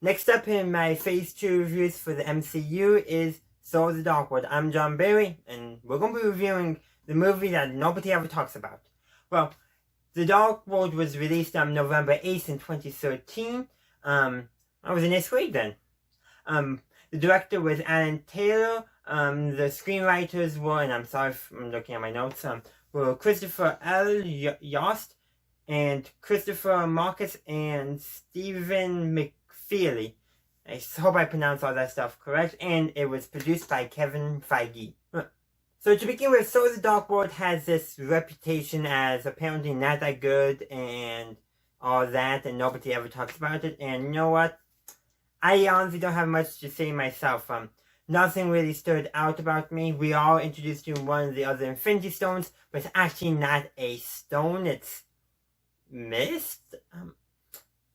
Next up in my Phase 2 reviews for the MCU is Thor the Dark World. I'm John Barry, and we're going to be reviewing the movie that nobody ever talks about. Well, The Dark World was released on November 8th in 2013. I was in 8th grade then. The director was Alan Taylor. The screenwriters were, and I'm sorry if I'm looking at my notes, were Christopher L. Yost and Christopher Marcus and Stephen McFeely. I hope I pronounced all that stuff correct. And it was produced by Kevin Feige. So to begin with, Thor the Dark World has this reputation as apparently not that good and all that, and nobody ever talks about it. And you know what? I honestly don't have much to say myself. Nothing really stood out about me. We are introduced to one of the other Infinity Stones, but it's actually not a stone. It's mist?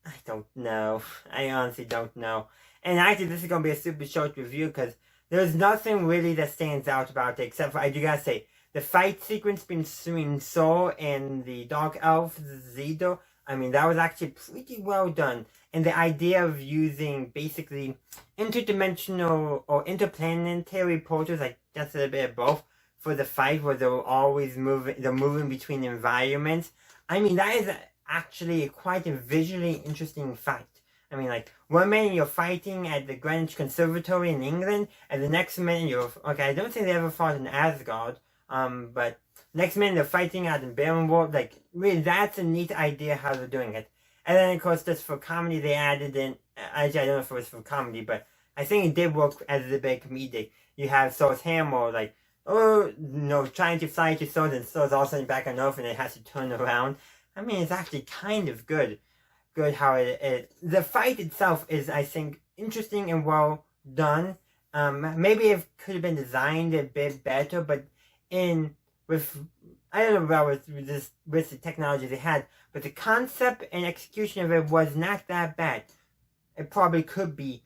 I don't know. I honestly don't know. And actually, this is going to be a super short review because there's nothing really that stands out about it, except for, I do gotta say, the fight sequence between Thor and the Dark Elf, Zidor, I mean, that was actually pretty well done. And the idea of using basically interdimensional or interplanetary portals, like that's a bit of both, for the fight where they're always moving between environments. I mean, that is actually quite a visually interesting fight. I mean, like, one minute you're fighting at the Greenwich Conservatory in England, and the next minute you're, okay, I don't think they ever fought in Asgard, but next minute they're fighting out in Barren World. Like, really, that's a neat idea how they're doing it. And then, of course, just for comedy, they added in, actually, I don't know if it was for comedy, but I think it did work as a bit comedic. You have Thor's hammer, like, oh, no, trying to fly to Thor, and Thor's all of a sudden back on Earth, and it has to turn around. I mean, it's actually kind of good how the fight itself is, I think, interesting and well done. Maybe it could have been designed a bit better, but I don't know about with the technology they had, but the concept and execution of it was not that bad. It probably could be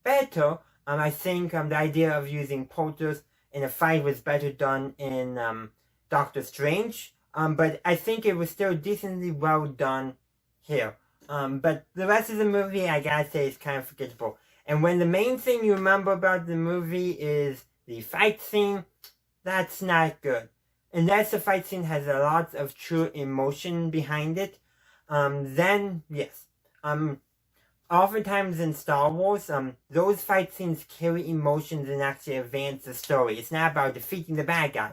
better. I think the idea of using portals in a fight was better done in Doctor Strange. But I think it was still decently well done here. But the rest of the movie, I gotta say, is kind of forgettable. And when the main thing you remember about the movie is the fight scene, that's not good. Unless the fight scene has a lot of true emotion behind it, then yes. Oftentimes in Star Wars, those fight scenes carry emotions and actually advance the story. It's not about defeating the bad guy.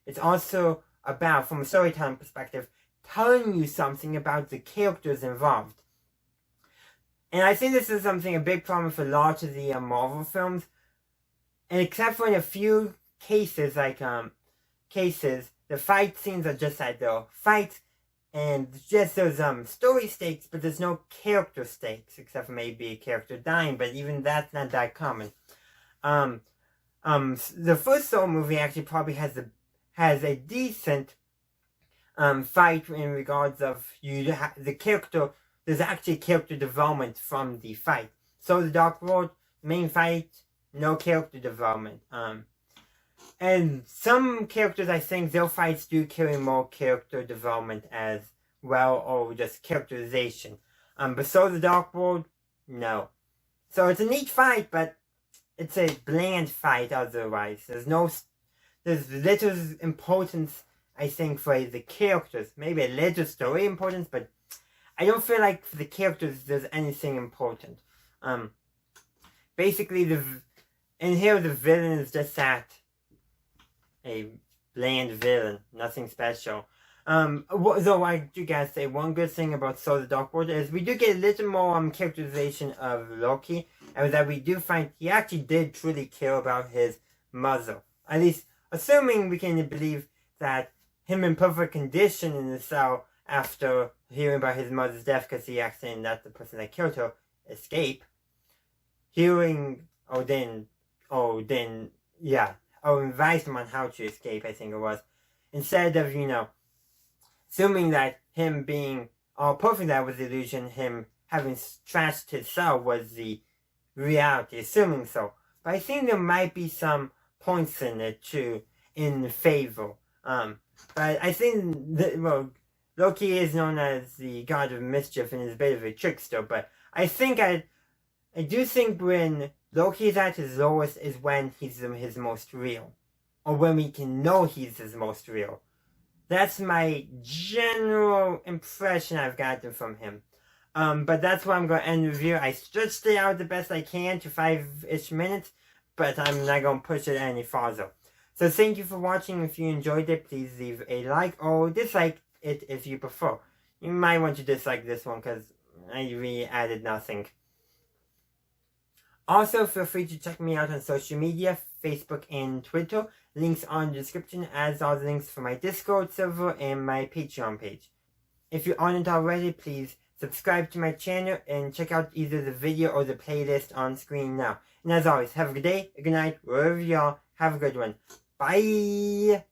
It's also about, from a storytelling perspective, telling you something about the characters involved. And I think this is a big problem for lots of the Marvel films. And except for in a few cases, the fight scenes are just like they're fights, and just those story stakes, but there's no character stakes, except for maybe a character dying, but even that's not that common. The first Thor movie actually probably has a decent fight in regards of the character. There's actually character development from the fight. So the Dark World, main fight, no character development. And some characters, I think, their fights do carry more character development as well, or just characterization. But so the Dark World, no. So it's a neat fight, but it's a bland fight otherwise. There's little importance, I think, for the characters. Maybe a little story importance, but I don't feel like for the characters there's anything important. Basically, in here the villain is just a bland villain, nothing special. Though I do gotta say, one good thing about Thor the Dark World is we do get a little more characterization of Loki, and that we do find he actually did truly care about his mother. At least, assuming we can believe that him in perfect condition in the cell after hearing about his mother's death, because he accidentally let the person that killed her escape. Advised him on how to escape, I think it was. Instead of, assuming that him being all perfect, that was the illusion, him having trashed his cell was the reality, assuming so. But I think there might be some points in it, too, in favor. But I think, Loki is known as the god of mischief and is a bit of a trickster, but I think I do think when Loki's at his lowest is when he's his most real. Or when we can know he's his most real. That's my general impression I've gotten from him. But that's where I'm going to end the review. I stretched it out the best I can to 5-ish minutes, but I'm not going to push it any farther. So thank you for watching. If you enjoyed it, please leave a like or dislike it if you prefer. You might want to dislike this one because I really added nothing. Also, feel free to check me out on social media, Facebook and Twitter. Links are in the description, as are the links for my Discord server and my Patreon page. If you aren't already, please subscribe to my channel and check out either the video or the playlist on screen now. And as always, have a good day, a good night, wherever you are. Have a good one. Bye!